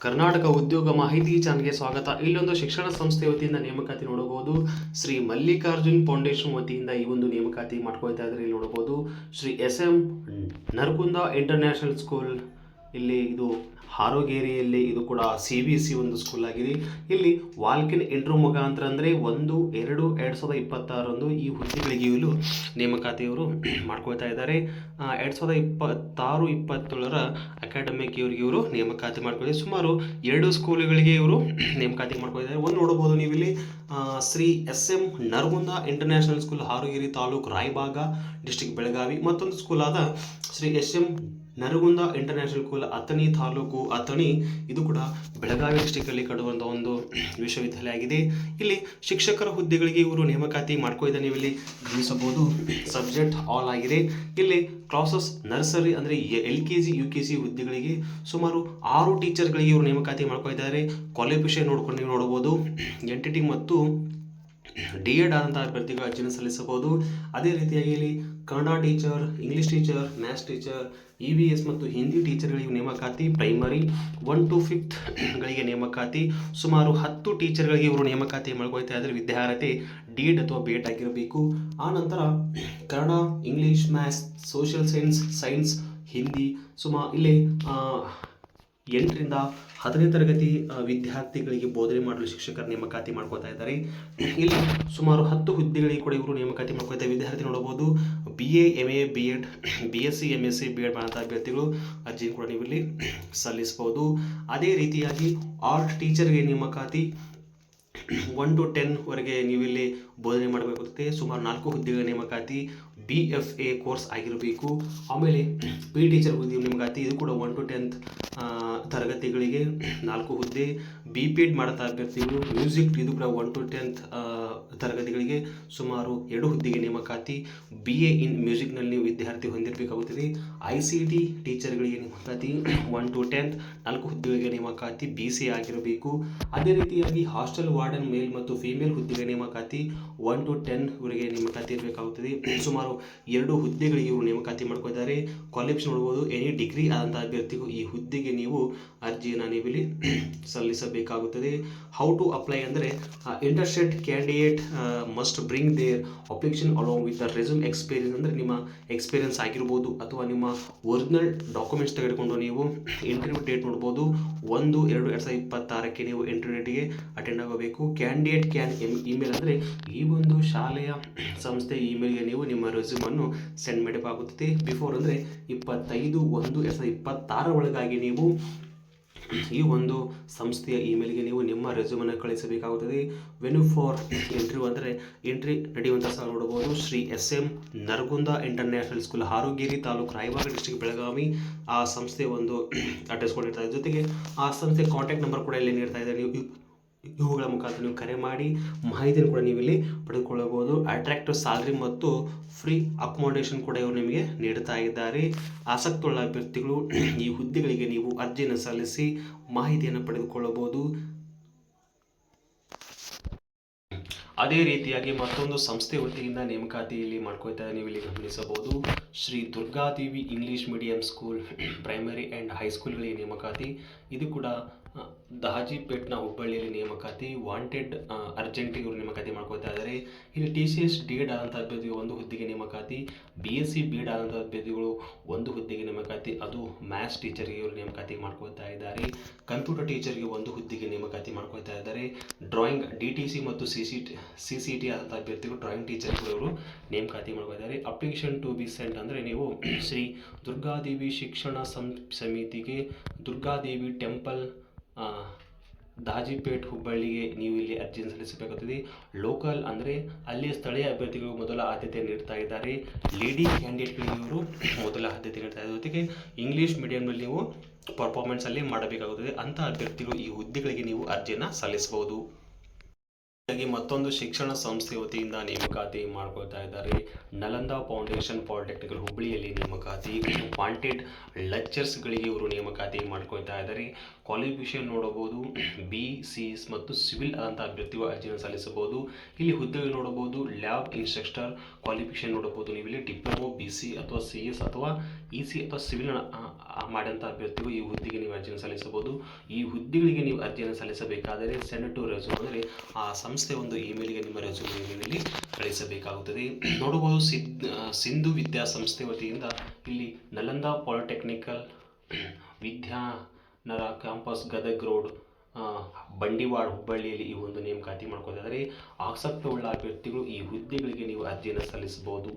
ಕರ್ನಾಟಕ ಉದ್ಯೋಗ ಮಾಹಿತಿ ಚಾನಲ್ಗೆ ಸ್ವಾಗತ. ಇಲ್ಲೊಂದು ಶಿಕ್ಷಣ ಸಂಸ್ಥೆ ವತಿಯಿಂದ ನೇಮಕಾತಿ ನೋಡಬಹುದು. ಶ್ರೀ ಮಲ್ಲಿಕಾರ್ಜುನ್ ಫೌಂಡೇಶನ್ ವತಿಯಿಂದ ಈ ಒಂದು ನೇಮಕಾತಿ ಮಾಡ್ಕೊಳ್ತಾ ಇದ್ದಾರೆ. ಇಲ್ಲಿ ನೋಡಬಹುದು Shri SM Naragund international school. ಇಲ್ಲಿ ಇದು ಹಾರೋಗೇರಿಯಲ್ಲಿ, ಇದು ಕೂಡ CBSE ಒಂದು ಸ್ಕೂಲ್ ಆಗಿದೆ. ಇಲ್ಲಿ ವಾಲ್ಕಿನ್ ಇಂಟರ್ವ್ಯೂ ಮುಖಾಂತರ ಅಂದರೆ 1/2/2026 ಈ ಹುದ್ದೆಗಳಿಗೆ ಇವರು ನೇಮಕಾತಿಯವರು ಮಾಡ್ಕೊಳ್ತಾ ಇದ್ದಾರೆ. 2026-27 ಅಕಾಡೆಮಿಕ್ ಇವರು ನೇಮಕಾತಿ ಮಾಡ್ಕೊಂಡಿದ್ದಾರೆ. ಸುಮಾರು 2 ಸ್ಕೂಲ್ಗಳಿಗೆ ಇವರು ನೇಮಕಾತಿ ಮಾಡ್ಕೊಂಡಿದ್ದಾರೆ. ಒಂದು ನೋಡಬಹುದು ನೀವು ಇಲ್ಲಿ Shri SM Naragund international school, Harogeri taluk, Raybag district, Belagavi. ಮತ್ತೊಂದು ಸ್ಕೂಲ್ ಆದ Shri SM Naragund international school, Athani taluk, Athani, ಇದು ಕೂಡ ಬೆಳಗಾವಿ ಡಿಸ್ಟಿಕಲ್ಲಿ ಕಡುವಂಥ ಒಂದು ವಿಶ್ವವಿದ್ಯಾಲಯ ಆಗಿದೆ. ಇಲ್ಲಿ ಶಿಕ್ಷಕರ ಹುದ್ದೆಗಳಿಗೆ ಇವರು ನೇಮಕಾತಿ ಮಾಡ್ಕೊಳ್ತಾ ನೀವು ಇಲ್ಲಿ ಗಮನಿಸಬಹುದು. ಸಬ್ಜೆಕ್ಟ್ ಆಲ್ ಆಗಿದೆ. ಇಲ್ಲಿ ಕ್ಲಾಸಸ್ ನರ್ಸರಿ ಅಂದರೆ LKG UKG ಹುದ್ದೆಗಳಿಗೆ ಸುಮಾರು 6 ಟೀಚರ್ಗಳಿಗೆ ಇವರು ನೇಮಕಾತಿ ಮಾಡ್ಕೊಳ್ತಾರೆ. ಕ್ವಾಲಿಫಿಕೇಷನ್ ನೋಡ್ಕೊಂಡು ನೀವು ನೋಡಬಹುದು. NTT ಮತ್ತು DED ಆದಂಥ ಅಭ್ಯರ್ಥಿಗಳು ಅರ್ಜಿಯನ್ನು ಸಲ್ಲಿಸಬಹುದು. ಅದೇ ರೀತಿಯಾಗಿ ಇಲ್ಲಿ Kannada teacher, English teacher, maths teacher, EVS ಮತ್ತು ಹಿಂದಿ ಟೀಚರ್ಗಳಿಗೆ ನೇಮಕಾತಿ. ಪ್ರೈಮರಿ 1 to 5th ಗಳಿಗೆ ನೇಮಕಾತಿ. ಸುಮಾರು 10 ಟೀಚರ್ಗಳಿಗೆ ಇವರು ನೇಮಕಾತಿ ಮಾಡ್ಕೊಳ್ತಾ ಇದ್ದಾರೆ. ವಿದ್ಯಾರ್ಹತೆ DED ಅಥವಾ BEd ಆಗಿರಬೇಕು. ಆ ನಂತರ Kannada, English, maths, social science, Hindi ಇಲ್ಲಿ 8ರಿಂದ 10ನೇ ತರಗತಿ ವಿದ್ಯಾರ್ಥಿಗಳಿಗೆ ಬೋಧನೆ ಮಾಡಲು ಶಿಕ್ಷಕರ ನೇಮಕಾತಿ ಮಾಡ್ಕೊಳ್ತಾ ಇದ್ದಾರೆ. ಇಲ್ಲಿ ಸುಮಾರು 10 ಹುದ್ದೆಗಳಿಗೆ ಕೂಡ ಇವರು ನೇಮಕಾತಿ ಮಾಡ್ಕೊಳ್ತಾರೆ. ವಿದ್ಯಾರ್ಥಿ ನೋಡಬಹುದು. BA, MA, BEd, BSc, MSc, BEd ಮಾಡುವಂಥ ಅಭ್ಯರ್ಥಿಗಳು ಅರ್ಜಿಯನ್ನು ಕೂಡ ನೀವು ಇಲ್ಲಿ ಸಲ್ಲಿಸಬಹುದು. ಅದೇ ರೀತಿಯಾಗಿ ಆರ್ಟ್ ಟೀಚರ್ಗೆ ನೇಮಕಾತಿ 1 to 10 ವರೆಗೆ ನೀವು ಇಲ್ಲಿ ಬೋಧನೆ ಮಾಡಬೇಕಾಗುತ್ತೆ. ಸುಮಾರು 4 ಹುದ್ದೆಗಳ ನೇಮಕಾತಿ. BFA ಕೋರ್ಸ್ ಆಗಿರಬೇಕು. ಆಮೇಲೆ PE ಟೀಚರ್ ಹುದ್ದೆ ನೇಮಕಾತಿ, ಇದು ಕೂಡ 1 to 10th ತರಗತಿಗಳಿಗೆ 4 ಹುದ್ದೆ. BPEd ಮಾಡುವಂಥ ಅಭ್ಯರ್ಥಿಗಳು. ಮ್ಯೂಸಿಕ್, ಇದು ಕೂಡ 1 to 10th ತರಗತಿಗಳಿಗೆ ಸುಮಾರು 2 ಹುದ್ದೆಗೆ ನೇಮಕಾತಿ. BA ಇನ್ ಮ್ಯೂಸಿಕ್ನಲ್ಲಿ ನೀವು ವಿದ್ಯಾರ್ಥಿ ಹೊಂದಿರಬೇಕಾಗುತ್ತದೆ. ICT ಟೀಚರ್ಗಳಿಗೆ ನೇಮಕಾತಿ 1 to 10th 4 ಹುದ್ದೆಗಳಿಗೆ ನೇಮಕಾತಿ. BCA ಆಗಿರಬೇಕು. ಅದೇ ರೀತಿಯಾಗಿ ಹಾಸ್ಟೆಲ್ ವಾರ್ಡನ್ ಮೇಲ್ ಮತ್ತು ಫೀಮೇಲ್ ಹುದ್ದೆಗೆ ನೇಮಕಾತಿ 1 to 10 ವರೆಗೆ ನೇಮಕಾತಿ ಇರಬೇಕಾಗುತ್ತದೆ. ಸುಮಾರು 2 ಹುದ್ದೆಗಳಿಗೆ ಇವರು ನೇಮಕಾತಿ ಮಾಡ್ಕೊಳ್ತಾರೆ. ಕ್ವಾಲಿಫಿಕೇಷನ್ ನೋಡಬಹುದು. ಎನಿ ಡಿಗ್ರಿ ಆದಂಥ ಅಭ್ಯರ್ಥಿಗಳು ಈ ಹುದ್ದೆಗೆ ನೀವು ಅರ್ಜಿಯನ್ನು ನೀವು ಇಲ್ಲಿ ಸಲ್ಲಿಸಬೇಕಾಗುತ್ತದೆ. ಹೌ ಟು ಅಪ್ಲೈ ಅಂದರೆ interested candidate must bring their application along with the resume experience. ಅಂದರೆ ನಿಮ್ಮ ಎಕ್ಸ್ಪೀರಿಯನ್ಸ್ ಆಗಿರ್ಬೋದು ಅಥವಾ ನಿಮ್ಮ ಒರಿಜಿನಲ್ ಡಾಕ್ಯುಮೆಂಟ್ಸ್ ತೆಗೆದುಕೊಂಡು ನೀವು ಇಂಟರ್ವ್ಯೂ ಡೇಟ್ ನೋಡ್ಬೋದು. 1/2/2026 ನೀವು ಇಂಟರ್ವ್ಯೂ ಡೇಟ್ಗೆ ಅಟೆಂಡ್ ಆಗಬೇಕು. ಕ್ಯಾಂಡಿಡೇಟ್ ಕ್ಯಾನ್ ಇಮೇಲ್ ಅಂದರೆ ಈ ಒಂದು ಶಾಲೆಯ ಸಂಸ್ಥೆ ಇಮೇಲ್ಗೆ ನೀವು ನಿಮ್ಮ ರೆಸ್ಯೂಮನ್ನು ಸೆಂಡ್ ಮಾಡಬೇಕಾಗುತ್ತದೆ. ಬಿಫೋರ್ ಅಂದರೆ 25/1/2026 ಒಳಗಾಗಿ ನೀವು ಈ ಒಂದು ಸಂಸ್ಥೆಯ ಇಮೇಲ್ಗೆ ನೀವು ನಿಮ್ಮ ರೆಸ್ಯೂಮನ್ನು ಕಳಿಸಬೇಕಾಗುತ್ತದೆ. ವೆನ್ಯೂ ಫಾರ್ ಇಂಟರ್ವ್ಯೂ ಅಂದರೆ ಎಂಟ್ರಿ ನಡೆಯುವಂಥ ಸ್ಥಳ ನೋಡಬಹುದು. Shri SM Naragund international school, Harogeri taluk, Raybag district, Belagavi. ಆ ಸಂಸ್ಥೆ ಒಂದು ಅಡ್ರೆಸ್ ಕೊಟ್ಟಿರ್ತಾರೆ. ಜೊತೆಗೆ ಆ ಸಂಸ್ಥೆ ಕಾಂಟ್ಯಾಕ್ಟ್ ನಂಬರ್ ಕೂಡ ಇಲ್ಲಿ ನೀಡ್ತಾ ಇದೆ. ನೀವು ಇವುಗಳ ಮುಖಾಂತರ ನೀವು ಕರೆ ಮಾಡಿ ಮಾಹಿತಿಯನ್ನು ಕೂಡ ನೀವು ಇಲ್ಲಿ ಪಡೆದುಕೊಳ್ಳಬಹುದು. ಅಟ್ರಾಕ್ಟಿವ್ ಸ್ಯಾಲರಿ ಮತ್ತು ಫ್ರೀ ಅಕೊಮೊಡೇಷನ್ ಕೂಡ ಇವರು ನಿಮಗೆ ನೀಡ್ತಾ ಇದ್ದಾರೆ. ಆಸಕ್ತಿಯುಳ್ಳ ಅಭ್ಯರ್ಥಿಗಳು ಈ ಹುದ್ದೆಗಳಿಗೆ ನೀವು ಅರ್ಜಿಯನ್ನು ಸಲ್ಲಿಸಿ ಮಾಹಿತಿಯನ್ನು ಪಡೆದುಕೊಳ್ಳಬಹುದು. ಅದೇ ರೀತಿಯಾಗಿ ಮತ್ತೊಂದು ಸಂಸ್ಥೆ ವತಿಯಿಂದ ನೇಮಕಾತಿಯಲ್ಲಿ ಮಾಡ್ಕೊಳ್ತಾ ನೀವು ಇಲ್ಲಿ ಗಮನಿಸಬಹುದು. Shri Durgadevi English medium school, primary and ಹೈಸ್ಕೂಲ್ಗಳಿಗೆ ನೇಮಕಾತಿ. ಇದು ಕೂಡ ದಹಾಜಿಪೇಟ್ನ ಹುಬ್ಬಳ್ಳಿಯಲ್ಲಿ ನೇಮಕಾತಿ. ವಾಂಟೆಡ್ ಅರ್ಜೆಂಟ್ ಇವರು ನೇಮಕಾತಿ ಮಾಡ್ಕೊಳ್ತಾ ಇದ್ದಾರೆ. ಇಲ್ಲಿ TCS DED ಆದಂಥ ಅಭ್ಯರ್ಥಿಗಳು 1 ಹುದ್ದೆಗೆ ನೇಮಕಾತಿ. BSc BEd ಆದಂಥ ಅಭ್ಯರ್ಥಿಗಳು 1 ಹುದ್ದೆಗೆ ನೇಮಕಾತಿ. ಅದು ಮ್ಯಾಥ್ಸ್ ಟೀಚರ್ಗೆ ಇವರು ನೇಮಕಾತಿ ಮಾಡ್ಕೊಳ್ತಾ ಇದ್ದಾರೆ. ಕಂಪ್ಯೂಟರ್ ಟೀಚರ್ಗೆ 1 ಹುದ್ದೆಗೆ ನೇಮಕಾತಿ ಮಾಡ್ಕೊಳ್ತಾ ಇದ್ದಾರೆ. ಡ್ರಾಯಿಂಗ್ DTC ಮತ್ತು CCT ಆದಂಥ ಅಭ್ಯರ್ಥಿಗಳು ಡ್ರಾಯಿಂಗ್ ಟೀಚರ್ಗಳು ಇವರು ನೇಮಕಾತಿ ಮಾಡ್ಕೊಳ್ತಾರೆ. ಅಪ್ಲಿಕೇಶನ್ ಟು ಬಿ ಸೆಂಟ್ ಅಂದರೆ ನೀವು ಶ್ರೀ ದುರ್ಗಾದೇವಿ ಶಿಕ್ಷಣ ಸಮಿತಿಗೆ, ದುರ್ಗಾದೇವಿ ಟೆಂಪಲ್, ದಾಜಿಪೇಟ್, ಹುಬ್ಬಳ್ಳಿಗೆ ನೀವು ಇಲ್ಲಿ ಅರ್ಜಿಯನ್ನು ಸಲ್ಲಿಸಬೇಕಾಗುತ್ತದೆ. ಲೋಕಲ್ ಅಂದರೆ ಅಲ್ಲಿ ಸ್ಥಳೀಯ ಅಭ್ಯರ್ಥಿಗಳು ಮೊದಲ ಆದ್ಯತೆ ನೀಡ್ತಾ ಇದ್ದಾರೆ. ಲೇಡಿ ಕ್ಯಾಂಡಿಡೇಟ್ಗಳಿಗೆ ಇವರು ಮೊದಲ ಆದ್ಯತೆ ನೀಡ್ತಾ ಇದ್ದಾರೆ. ಜೊತೆಗೆ ಇಂಗ್ಲೀಷ್ ಮೀಡಿಯಂನಲ್ಲಿ ನೀವು ಪರ್ಫಾರ್ಮೆನ್ಸಲ್ಲಿ ಮಾಡಬೇಕಾಗುತ್ತದೆ. ಅಂಥ ಅಭ್ಯರ್ಥಿಗಳು ಈ ಹುದ್ದೆಗಳಿಗೆ ನೀವು ಅರ್ಜಿಯನ್ನು ಸಲ್ಲಿಸಬಹುದು. ಹಾಗಾಗಿ ಮತ್ತೊಂದು ಶಿಕ್ಷಣ ಸಂಸ್ಥೆ ವತಿಯಿಂದ ನೇಮಕಾತಿ ಮಾಡ್ಕೊಳ್ತಾ ಇದ್ದಾರೆ. ನಲಂದಾ ಫೌಂಡೇಶನ್ ಪಾಲಿಟೆಕ್ನಿಕಲ್ ಹುಬ್ಬಳ್ಳಿಯಲ್ಲಿ ನೇಮಕಾತಿ. ವಾಂಟೆಡ್ ಲೆಕ್ಚರ್ಸ್ಗಳಿಗೆ ಇವರು ನೇಮಕಾತಿ ಮಾಡ್ಕೊಳ್ತಾ ಇದ್ದಾರೆ. ಕ್ವಾಲಿಫಿಕೇಷನ್ ನೋಡಬಹುದು, BC ಮತ್ತು ಸಿವಿಲ್ ಆದಂಥ ಅಭ್ಯರ್ಥಿಗಳು ಅರ್ಜಿಯನ್ನು ಸಲ್ಲಿಸಬಹುದು. ಇಲ್ಲಿ ಹುದ್ದೆಗಳು ನೋಡಬಹುದು, ಲ್ಯಾಬ್ ಇನ್ಸ್ಟ್ರಕ್ಟರ್ ಕ್ವಾಲಿಫಿಕೇಷನ್ ನೋಡಬಹುದು. ನೀವು ಇಲ್ಲಿ ಡಿಪ್ಲೊಮೊ BC ಅಥವಾ CS ಅಥವಾ EC ಅಥವಾ ಸಿವಿಲ್ ಮಾಡಿದಂಥ ಅಭ್ಯರ್ಥಿಗಳು ಈ ಹುದ್ದೆಗೆ ನೀವು ಅರ್ಜಿಯನ್ನು ಸಲ್ಲಿಸಬಹುದು. ಈ ಹುದ್ದೆಗಳಿಗೆ ನೀವು ಅರ್ಜಿಯನ್ನು ಸಲ್ಲಿಸಬೇಕಾದರೆ ಸೆಂಡ್ ಟು ರೆಸ್ಯೂಮ್ ಅಂದರೆ ಆ ಸಂಸ್ಥೆ ಒಂದು ಇಮೇಲ್ಗೆ ನಿಮ್ಮ ರೆಸ್ಯೂಮ್ ಕಳಿಸಬೇಕಾಗುತ್ತದೆ. ನೋಡಬಹುದು ಸಿಂಧು ವಿದ್ಯಾಸಂಸ್ಥೆ ವತಿಯಿಂದ ಇಲ್ಲಿ ನಲಂದಾ ಪಾಲಿಟೆಕ್ನಿಕಲ್ ವಿದ್ಯಾನರ ಕ್ಯಾಂಪಸ್ ಗದಗ್ ರೋಡ್ ಬಂಡಿವಾಡ ಹುಬ್ಬಳ್ಳಿಯಲ್ಲಿ ಈ ಒಂದು ನೇಮಕಾತಿ ಮಾಡ್ಕೊಳ್ತಿದ್ದಾರೆ. ಆಸಕ್ತವುಳ್ಳ ಅಭ್ಯರ್ಥಿಗಳು ಈ ಹುದ್ದೆಗಳಿಗೆ ನೀವು ಅರ್ಜಿಯನ್ನು ಸಲ್ಲಿಸಬಹುದು.